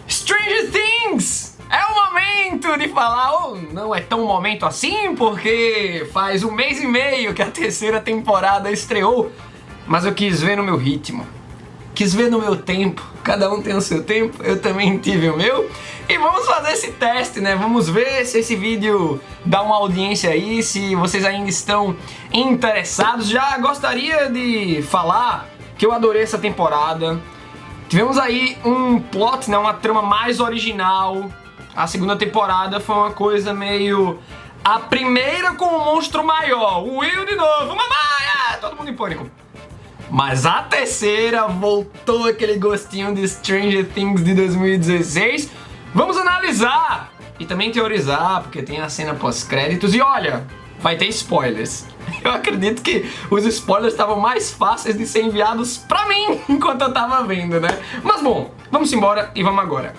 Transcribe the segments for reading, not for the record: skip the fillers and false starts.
Stranger Things! É o momento de falar, ou não é tão momento assim, porque faz 1 mês e meio que a terceira temporada estreou, mas eu quis ver no meu ritmo, quis ver no meu tempo, cada um tem o seu tempo, eu também tive o meu, e vamos fazer esse teste, né? Vamos ver se esse vídeo dá uma audiência aí, se vocês ainda estão interessados. Já gostaria de falar que eu adorei essa temporada. Tivemos aí um plot, né, uma trama mais original. A segunda temporada foi uma coisa meio... A primeira com um monstro maior, o Will de novo, mamãe, todo mundo em pânico. Mas a terceira voltou aquele gostinho de Stranger Things de 2016. Vamos analisar e também teorizar, porque tem a cena pós-créditos. E olha, vai ter spoilers. Eu acredito que os spoilers estavam mais fáceis de ser enviados pra mim enquanto eu tava vendo, né? Mas bom, vamos embora e vamos agora.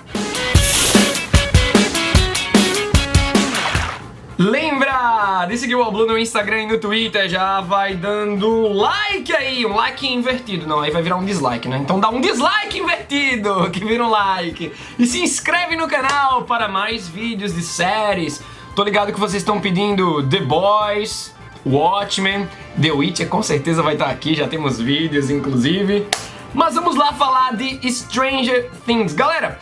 Lembra de seguir o Oblu no Instagram e no Twitter, já vai dando like aí, um like invertido, não, aí vai virar um dislike, né? Então dá um dislike invertido, que vira um like. E se inscreve no canal para mais vídeos de séries. Tô ligado que vocês estão pedindo The Boys, Watchmen, The Witcher, com certeza vai estar aqui, já temos vídeos inclusive. Mas vamos lá falar de Stranger Things. Galera,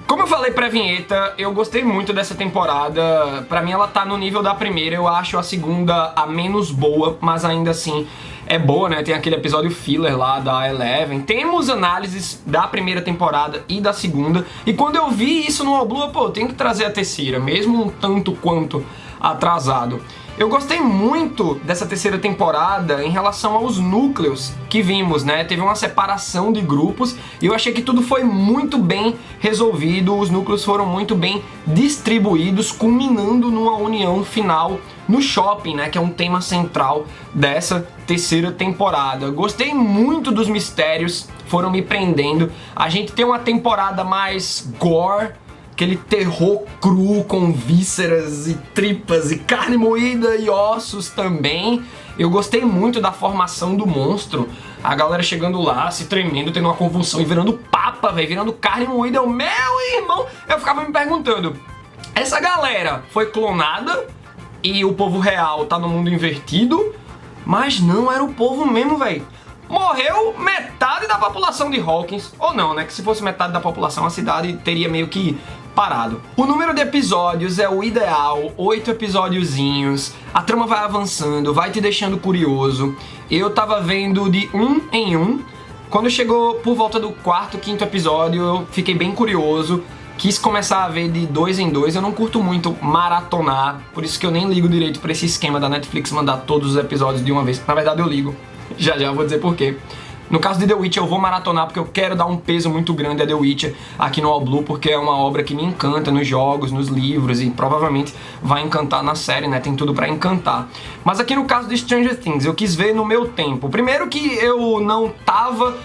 como eu falei pré-vinheta, eu gostei muito dessa temporada. Pra mim ela tá no nível da primeira, eu acho a segunda a menos boa, mas ainda assim é boa, né? Tem aquele episódio filler lá da Eleven. Temos análises da primeira temporada e da segunda. E quando eu vi isso no Oblu, pô, eu tenho que trazer a terceira, mesmo um tanto quanto atrasado. Eu gostei muito dessa terceira temporada em relação aos núcleos que vimos, né? Teve uma separação de grupos e eu achei que tudo foi muito bem resolvido, os núcleos foram muito bem distribuídos, culminando numa união final no shopping, né? Que é um tema central dessa terceira temporada. Gostei muito dos mistérios, foram me prendendo. A gente tem uma temporada mais gore, aquele terror cru com vísceras e tripas e carne moída e ossos também. Eu gostei muito da formação do monstro. A galera chegando lá, se tremendo, tendo uma convulsão e virando papa, velho, virando carne moída. Meu irmão, eu ficava me perguntando, essa galera foi clonada e o povo real tá no mundo invertido? Mas não, era o povo mesmo, velho. Morreu metade da população de Hawkins, ou não, né? Que se fosse metade da população, a cidade teria meio que parado. O número de episódios é o ideal, 8 episódiozinhos, a trama vai avançando, vai te deixando curioso. Eu tava vendo de 1 em 1, quando chegou por volta do 4º, 5º episódio, eu fiquei bem curioso, quis começar a ver de 2 em 2, eu não curto muito maratonar, por isso que eu nem ligo direito pra esse esquema da Netflix mandar todos os episódios de uma vez. Na verdade eu ligo, já eu vou dizer por quê. No caso de The Witcher eu vou maratonar porque eu quero dar um peso muito grande a The Witcher aqui no Oblu, porque é uma obra que me encanta nos jogos, nos livros e provavelmente vai encantar na série, né? Tem tudo pra encantar. Mas aqui no caso de Stranger Things eu quis ver no meu tempo. Primeiro que eu não tava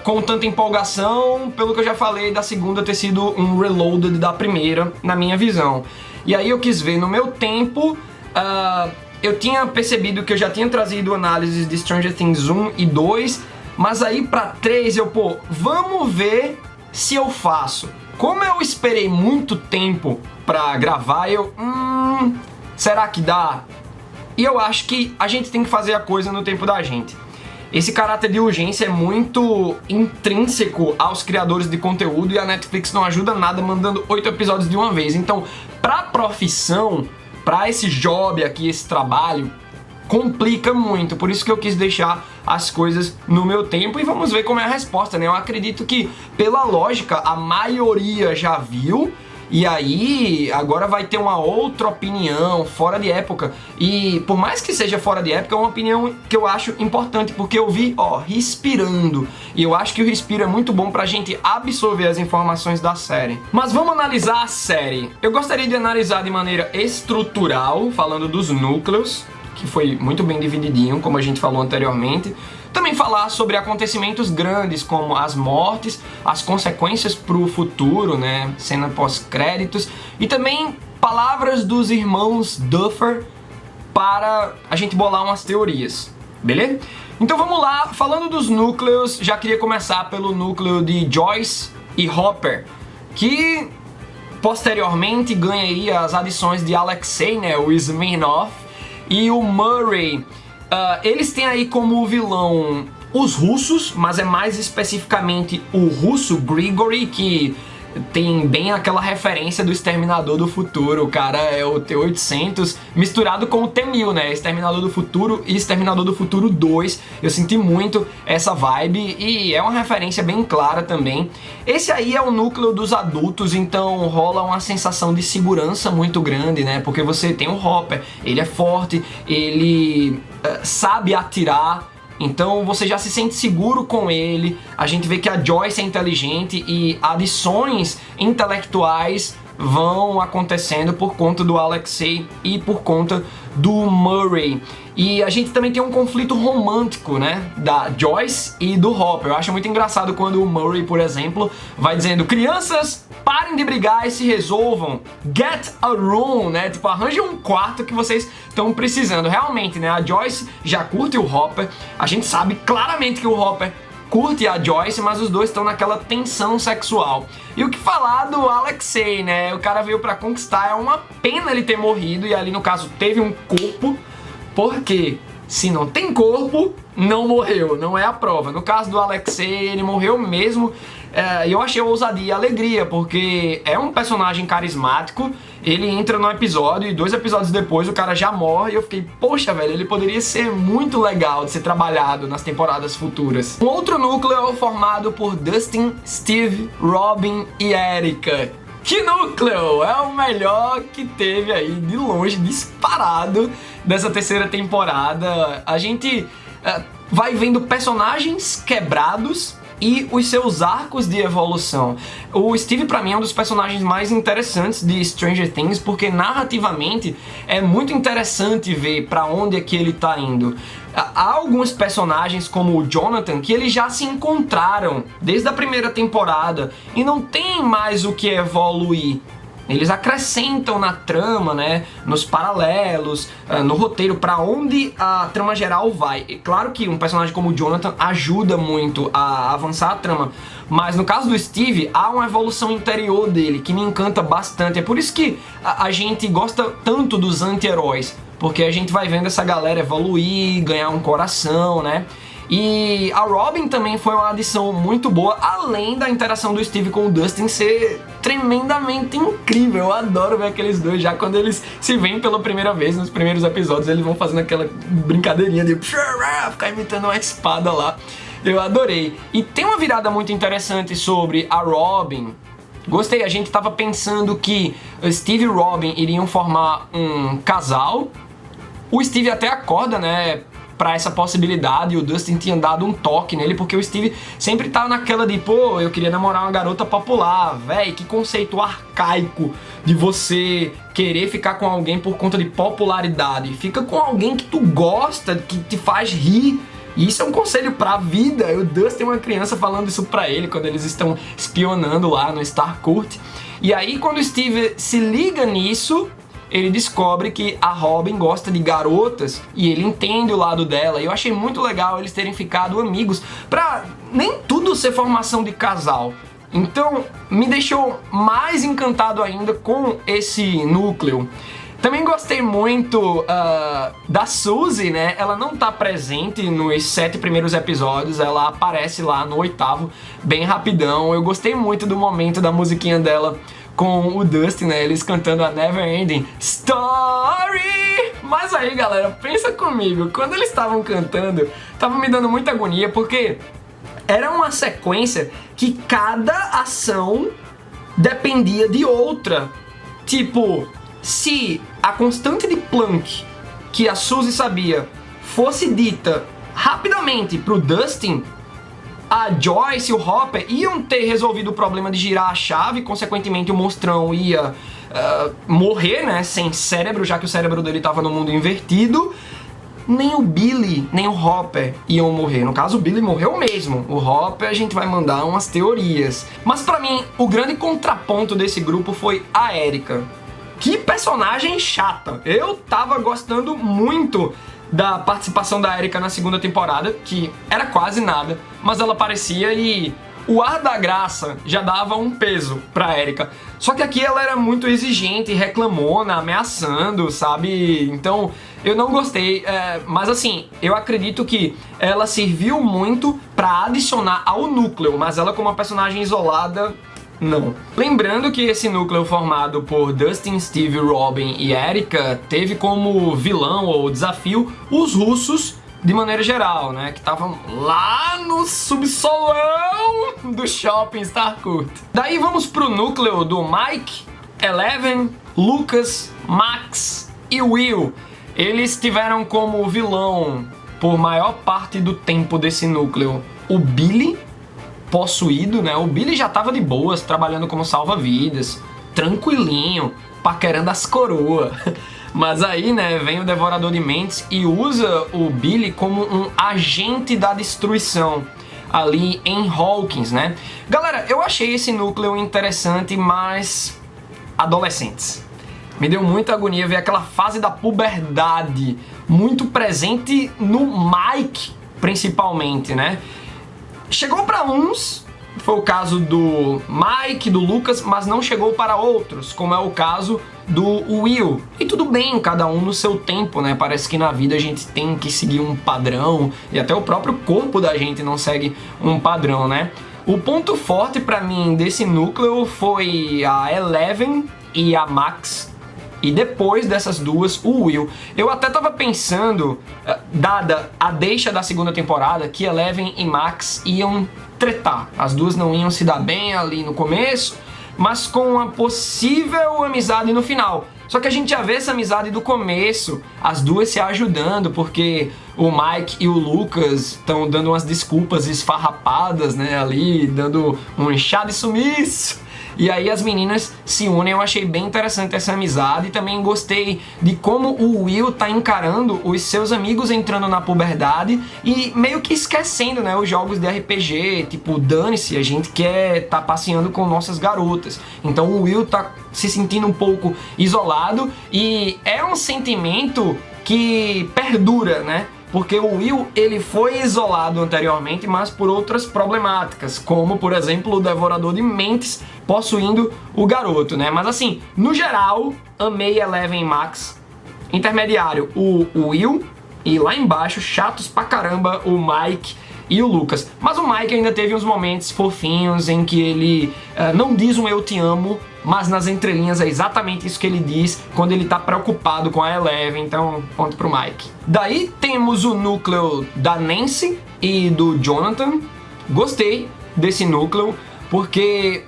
com tanta empolgação, pelo que eu já falei da segunda ter sido um reloaded da primeira, na minha visão. E aí eu quis ver no meu tempo. Eu tinha percebido que eu já tinha trazido análises de Stranger Things 1 e 2, mas aí pra 3 eu, pô, vamos ver se eu faço. Como eu esperei muito tempo pra gravar, será que dá? E eu acho que a gente tem que fazer a coisa no tempo da gente. Esse caráter de urgência é muito intrínseco aos criadores de conteúdo e a Netflix não ajuda nada mandando 8 episódios de uma vez. Então, pra profissão, pra esse job aqui, esse trabalho, complica muito, por isso que eu quis deixar as coisas no meu tempo e vamos ver como é a resposta, né? Eu acredito que, pela lógica, a maioria já viu e aí agora vai ter uma outra opinião fora de época e por mais que seja fora de época, é uma opinião que eu acho importante porque eu vi, ó, respirando e eu acho que o respiro é muito bom pra gente absorver as informações da série. Mas vamos analisar a série. Eu gostaria de analisar de maneira estrutural, falando dos núcleos, que foi muito bem divididinho, como a gente falou anteriormente. Também falar sobre acontecimentos grandes, como as mortes, as consequências pro futuro, né? Cena pós-créditos. E também palavras dos irmãos Duffer para a gente bolar umas teorias, beleza? Então vamos lá, falando dos núcleos, já queria começar pelo núcleo de Joyce e Hopper. que posteriormente ganha aí as adições de Alexei, né, o Smirnov, e o Murray. Eles têm aí como vilão os russos, mas é mais especificamente o russo Grigory, que tem bem aquela referência do Exterminador do Futuro. O cara é o T-800 misturado com o T-1000, né? Exterminador do Futuro e Exterminador do Futuro 2. Eu senti muito essa vibe e é uma referência bem clara também. Esse aí é o núcleo dos adultos, então rola uma sensação de segurança muito grande, né? Porque você tem o Hopper, ele é forte, ele sabe atirar, então você já se sente seguro com ele. A gente vê que a Joyce é inteligente e adições intelectuais vão acontecendo por conta do Alexei e por conta do Murray. E a gente também tem um conflito romântico, né, da Joyce e do Hopper. Eu acho muito engraçado quando o Murray, por exemplo, vai dizendo: crianças, parem de brigar e se resolvam. Get a room, né? Tipo, arranje um quarto que vocês estão precisando. Realmente, né? A Joyce já curte o Hopper. A gente sabe claramente que o Hopper curte a Joyce, mas os dois estão naquela tensão sexual. E o que falar do Alexei, né? O cara veio pra conquistar, é uma pena ele ter morrido, e ali no caso teve um corpo, porque se não tem corpo, não morreu, não é a prova. No caso do Alexei, ele morreu mesmo, e eu achei ousadia e alegria, porque é um personagem carismático. Ele entra no episódio e 2 episódios depois o cara já morre, e eu fiquei, poxa, velho, ele poderia ser muito legal de ser trabalhado nas temporadas futuras. Um outro núcleo é formado por Dustin, Steve, Robin e Erica. Que núcleo! É o melhor que teve aí, de longe, disparado, dessa terceira temporada. A gente vai vendo personagens quebrados e os seus arcos de evolução. O Steve, pra mim, é um dos personagens mais interessantes de Stranger Things, porque narrativamente é muito interessante ver pra onde é que ele tá indo. Há alguns personagens, como o Jonathan, que eles já se encontraram desde a primeira temporada e não tem mais o que evoluir. Eles acrescentam na trama, né, nos paralelos, no roteiro, pra onde a trama geral vai. E claro que um personagem como o Jonathan ajuda muito a avançar a trama, mas no caso do Steve, há uma evolução interior dele que me encanta bastante. É por isso que a gente gosta tanto dos anti-heróis, porque a gente vai vendo essa galera evoluir, ganhar um coração, né? E a Robin também foi uma adição muito boa, além da interação do Steve com o Dustin ser tremendamente incrível. Eu adoro ver aqueles dois, já quando eles se veem pela primeira vez, nos primeiros episódios, eles vão fazendo aquela brincadeirinha de ficar imitando uma espada lá. Eu adorei. E tem uma virada muito interessante sobre a Robin. Gostei, a gente tava pensando que Steve e Robin iriam formar um casal. O Steve até acorda, né, pra essa possibilidade, e o Dustin tinha dado um toque nele, porque o Steve sempre tá naquela de, pô, eu queria namorar uma garota popular, véi, que conceito arcaico de você querer ficar com alguém por conta de popularidade. Fica com alguém que tu gosta, que te faz rir. E isso é um conselho pra vida. O Dustin é uma criança falando isso pra ele quando eles estão espionando lá no Starcourt. E aí, quando o Steve se liga nisso, ele descobre que a Robin gosta de garotas e ele entende o lado dela. E eu achei muito legal eles terem ficado amigos, pra nem tudo ser formação de casal. Então me deixou mais encantado ainda com esse núcleo. Também gostei muito da Suzy, né? Ela não tá presente nos 7 primeiros episódios, ela aparece lá no 8º, bem rapidão. Eu gostei muito do momento da musiquinha dela com o Dustin, né, eles cantando a Never Ending Story. Mas aí, galera, pensa comigo, quando eles estavam cantando, tava me dando muita agonia, porque era uma sequência que cada ação dependia de outra. Tipo, se a constante de Planck que a Suzy sabia fosse dita rapidamente pro Dustin, a Joyce e o Hopper iam ter resolvido o problema de girar a chave, consequentemente o monstrão ia morrer, né, sem cérebro, já que o cérebro dele estava no mundo invertido. Nem o Billy, nem o Hopper iam morrer. No caso, o Billy morreu mesmo. O Hopper a gente vai mandar umas teorias. Mas pra mim, o grande contraponto desse grupo foi a Erica. Que personagem chata! Eu tava gostando muito da participação da Erica na segunda temporada, que era quase nada, mas ela aparecia e o ar da graça já dava um peso pra Erika. Só que aqui ela era muito exigente, reclamona, ameaçando, sabe? Então eu não gostei, mas assim, eu acredito que ela serviu muito pra adicionar ao núcleo, mas ela como uma personagem isolada, não. Lembrando que esse núcleo formado por Dustin, Steve, Robin e Erika teve como vilão ou desafio os russos de maneira geral, né? Que estavam lá no subsolão do shopping Starcourt. Daí vamos pro núcleo do Mike, Eleven, Lucas, Max e Will. Eles tiveram como vilão, por maior parte do tempo desse núcleo, o Billy, possuído, né? O Billy já tava de boas, trabalhando como salva-vidas, tranquilinho, paquerando as coroas. Mas aí, né, vem o Devorador de Mentes e usa o Billy como um agente da destruição ali em Hawkins, né? Galera, eu achei esse núcleo interessante, mas adolescentes. Me deu muita agonia ver aquela fase da puberdade muito presente no Mike, principalmente, né? Chegou para uns, foi o caso do Mike, do Lucas, mas não chegou para outros, como é o caso do Will. E tudo bem, cada um no seu tempo, né? Parece que na vida a gente tem que seguir um padrão, e até o próprio corpo da gente não segue um padrão, né? O ponto forte para mim desse núcleo foi a Eleven e a Max. E depois dessas duas, o Will. Eu até tava pensando, dada a deixa da segunda temporada, que Eleven e Max iam tretar. As duas não iam se dar bem ali no começo, mas com uma possível amizade no final. Só que a gente já vê essa amizade do começo, as duas se ajudando, porque o Mike e o Lucas estão dando umas desculpas esfarrapadas, né, ali, dando um chá de sumiço. E aí as meninas se unem, eu achei bem interessante essa amizade e também gostei de como o Will tá encarando os seus amigos entrando na puberdade e meio que esquecendo, né, os jogos de RPG, tipo, dane-se, a gente quer tá passeando com nossas garotas. Então o Will tá se sentindo um pouco isolado e é um sentimento que perdura, né? Porque o Will, ele foi isolado anteriormente, mas por outras problemáticas, como, por exemplo, o Devorador de Mentes possuindo o garoto, né? Mas assim, no geral, amei Eleven e Max. Intermediário, o Will. E lá embaixo, chatos pra caramba, o Mike e o Lucas. Mas o Mike ainda teve uns momentos fofinhos em que ele não diz um eu te amo, mas nas entrelinhas é exatamente isso que ele diz quando ele tá preocupado com a Eleven, então ponto pro Mike. Daí temos o núcleo da Nancy e do Jonathan. Gostei desse núcleo, porque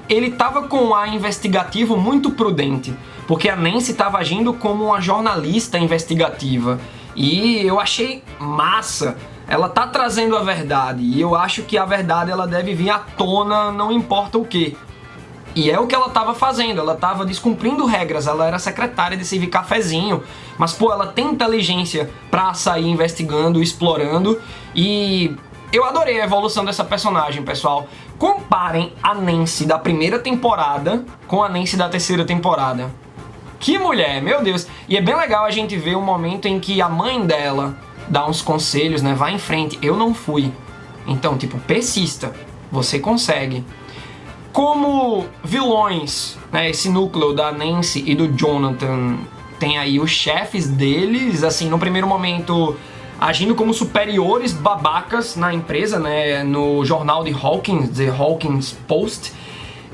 ele tava com um ar investigativo muito prudente, porque a Nancy tava agindo como uma jornalista investigativa, e eu achei massa. Ela tá trazendo a verdade, e eu acho que a verdade ela deve vir à tona, não importa o que. E é o que ela tava fazendo, ela tava descumprindo regras, ela era secretária de servir cafezinho, mas pô, ela tem inteligência pra sair investigando, explorando, e eu adorei a evolução dessa personagem, pessoal. Comparem a Nancy da primeira temporada com a Nancy da terceira temporada. Que mulher, meu Deus! E é bem legal a gente ver um momento em que a mãe dela dá uns conselhos, né? Vai em frente, eu não fui. Então, tipo, persista, você consegue. Como vilões, né, esse núcleo da Nancy e do Jonathan tem aí os chefes deles, assim, no primeiro momento agindo como superiores babacas na empresa, né, no jornal de Hawkins, The Hawkins Post,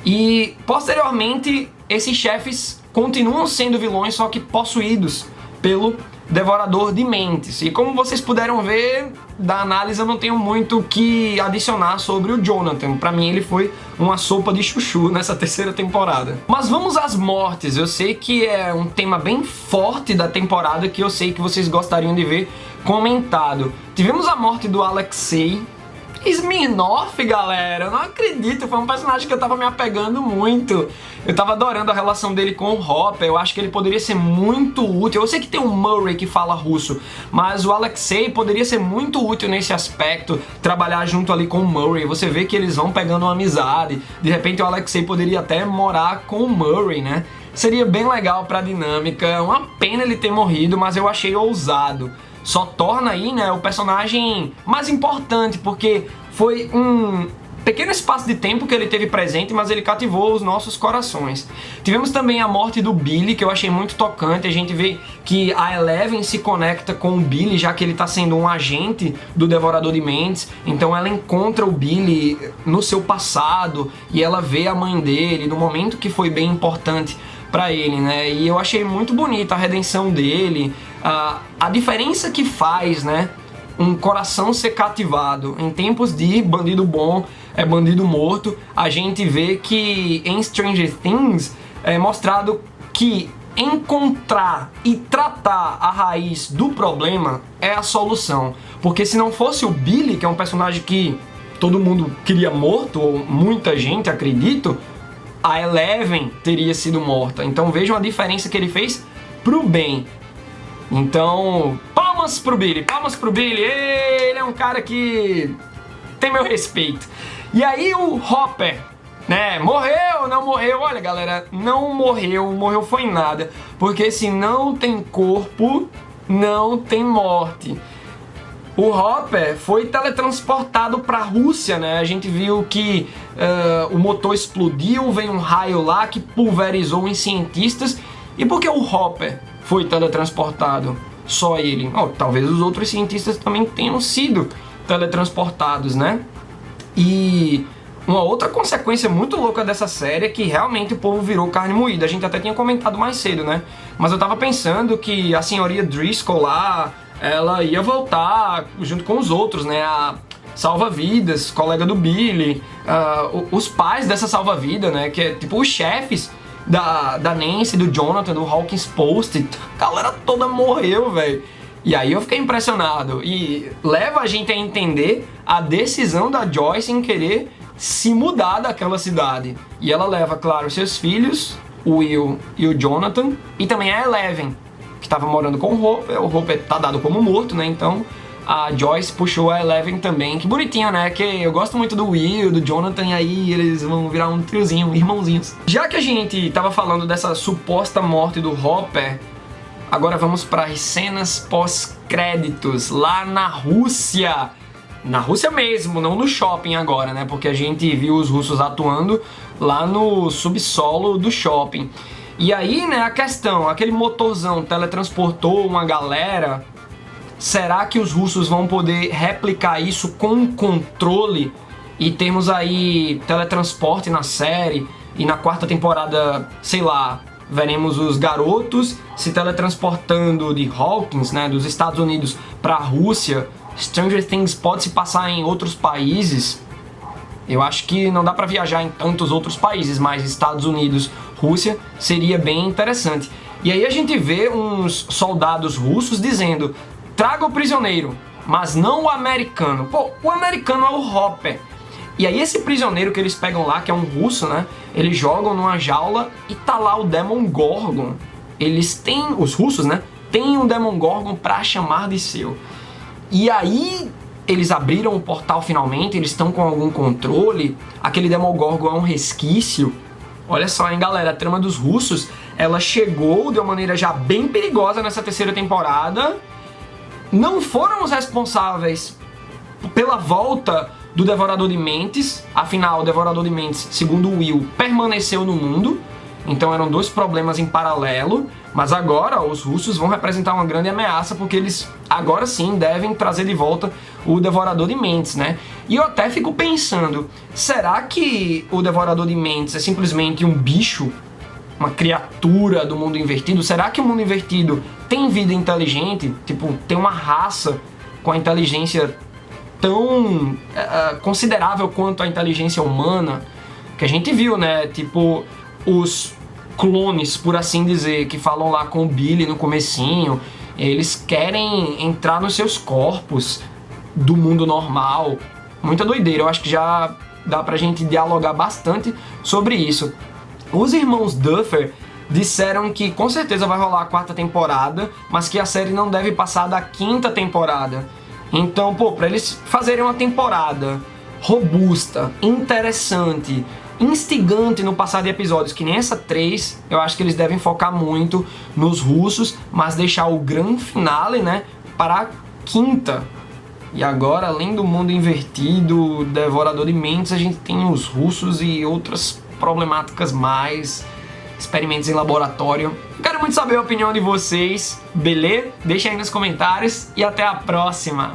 e posteriormente esses chefes continuam sendo vilões, só que possuídos pelo Devorador de Mentes. E como vocês puderam ver, da análise eu não tenho muito o que adicionar sobre o Jonathan. Pra mim ele foi uma sopa de chuchu nessa terceira temporada. Mas vamos às mortes. Eu sei que é um tema bem forte da temporada que eu sei que vocês gostariam de ver comentado. Tivemos a morte do Alexei Smirnoff, galera, eu não acredito, foi um personagem que eu tava me apegando muito. Eu tava adorando a relação dele com o Hopper, eu acho que ele poderia ser muito útil. Eu sei que tem um Murray que fala russo, mas o Alexei poderia ser muito útil nesse aspecto, trabalhar junto ali com o Murray. Você vê que eles vão pegando uma amizade, de repente o Alexei poderia até morar com o Murray, né? Seria bem legal pra dinâmica, uma pena ele ter morrido, mas eu achei ousado. Só torna aí, né, o personagem mais importante, porque foi um pequeno espaço de tempo que ele teve presente, mas ele cativou os nossos corações. Tivemos também a morte do Billy, que eu achei muito tocante. A gente vê que a Eleven se conecta com o Billy, já que ele está sendo um agente do Devorador de Mentes. Então ela encontra o Billy no seu passado e ela vê a mãe dele no momento que foi bem importante para ele, né? E eu achei muito bonita a redenção dele, a diferença que faz, né? Um coração ser cativado. Em tempos de bandido bom é bandido morto, a gente vê que em Stranger Things é mostrado que encontrar e tratar a raiz do problema é a solução. Porque se não fosse o Billy, que é um personagem que todo mundo queria morto, ou muita gente, acredito, a Eleven teria sido morta. Então vejam a diferença que ele fez pro bem. Então, palmas pro Billy, palmas pro Billy. Ele é um cara que tem meu respeito. E aí o Hopper, né, morreu, não morreu? Olha, galera, não morreu, morreu foi nada. Porque se não tem corpo, não tem morte. O Hopper foi teletransportado para a Rússia, né? A gente viu que o motor explodiu, veio um raio lá que pulverizou os cientistas. E por que o Hopper foi teletransportado? Só ele? Oh, talvez os outros cientistas também tenham sido teletransportados, né? E uma outra consequência muito louca dessa série é que realmente o povo virou carne moída. A gente até tinha comentado mais cedo, né? Mas eu tava pensando que a senhoria Driscoll lá, ela ia voltar junto com os outros, né? A salva-vidas, colega do Billy, os pais dessa salva-vida, né? Que é tipo os chefes da Nancy, do Jonathan, do Hawkins Post. A galera toda morreu, velho. E aí eu fiquei impressionado. E leva a gente a entender a decisão da Joyce em querer se mudar daquela cidade. E ela leva, claro, seus filhos, o Will e o Jonathan, e também a Eleven, que estava morando com o Hopper. O Hopper tá dado como morto, né? Então a Joyce puxou a Eleven também. Que bonitinha, né? Que eu gosto muito do Will, do Jonathan, e aí eles vão virar um triozinho, irmãozinhos. Já que a gente tava falando dessa suposta morte do Hopper, agora vamos para as cenas pós-créditos lá na Rússia. Na Rússia mesmo, não no shopping agora, né? Porque a gente viu os russos atuando lá no subsolo do shopping. E aí, né, a questão, aquele motorzão teletransportou uma galera. Será que os russos vão poder replicar isso com controle? E temos aí teletransporte na série. E na quarta temporada, sei lá, veremos os garotos se teletransportando de Hawkins, né, dos Estados Unidos para a Rússia. Stranger Things pode se passar em outros países. Eu acho que não dá para viajar em tantos outros países, mas Estados Unidos, Rússia seria bem interessante. E aí a gente vê uns soldados russos dizendo: traga o prisioneiro, mas não o americano. Pô, o americano é o Hopper. E aí esse prisioneiro que eles pegam lá, que é um russo, né? Eles jogam numa jaula e tá lá o Demogorgon. Eles têm, os russos, né? Tem um Demogorgon pra chamar de seu. E aí eles abriram o portal finalmente, eles estão com algum controle. Aquele Demogorgon é um resquício. Olha só, hein, galera, a trama dos russos, ela chegou de uma maneira já bem perigosa nessa terceira temporada. Não foram os responsáveis pela volta do Devorador de Mentes. Afinal, o Devorador de Mentes, segundo o Will, permaneceu no mundo. Então eram dois problemas em paralelo. Mas agora os russos vão representar uma grande ameaça, porque eles agora sim devem trazer de volta o Devorador de Mentes, né? E eu até fico pensando, será que o Devorador de Mentes é simplesmente um bicho? Uma criatura do mundo invertido? Será que o mundo invertido tem vida inteligente? Tipo, tem uma raça com a inteligência tão considerável quanto a inteligência humana? Que a gente viu, né? Tipo, os clones, por assim dizer, que falam lá com o Billy no comecinho, eles querem entrar nos seus corpos do mundo normal. Muita doideira, eu acho que já dá pra gente dialogar bastante sobre isso. Os irmãos Duffer disseram que com certeza vai rolar a quarta temporada, mas que a série não deve passar da quinta temporada. Então, pô, pra eles fazerem uma temporada robusta, interessante, instigante no passar de episódios, que nem essa 3, eu acho que eles devem focar muito nos russos, mas deixar o grande finale, né, para a quinta. E agora, além do mundo invertido, devorador de mentes, a gente tem os russos e outras problemáticas mais, experimentos em laboratório. Quero muito saber a opinião de vocês, beleza? Deixa aí nos comentários e até a próxima!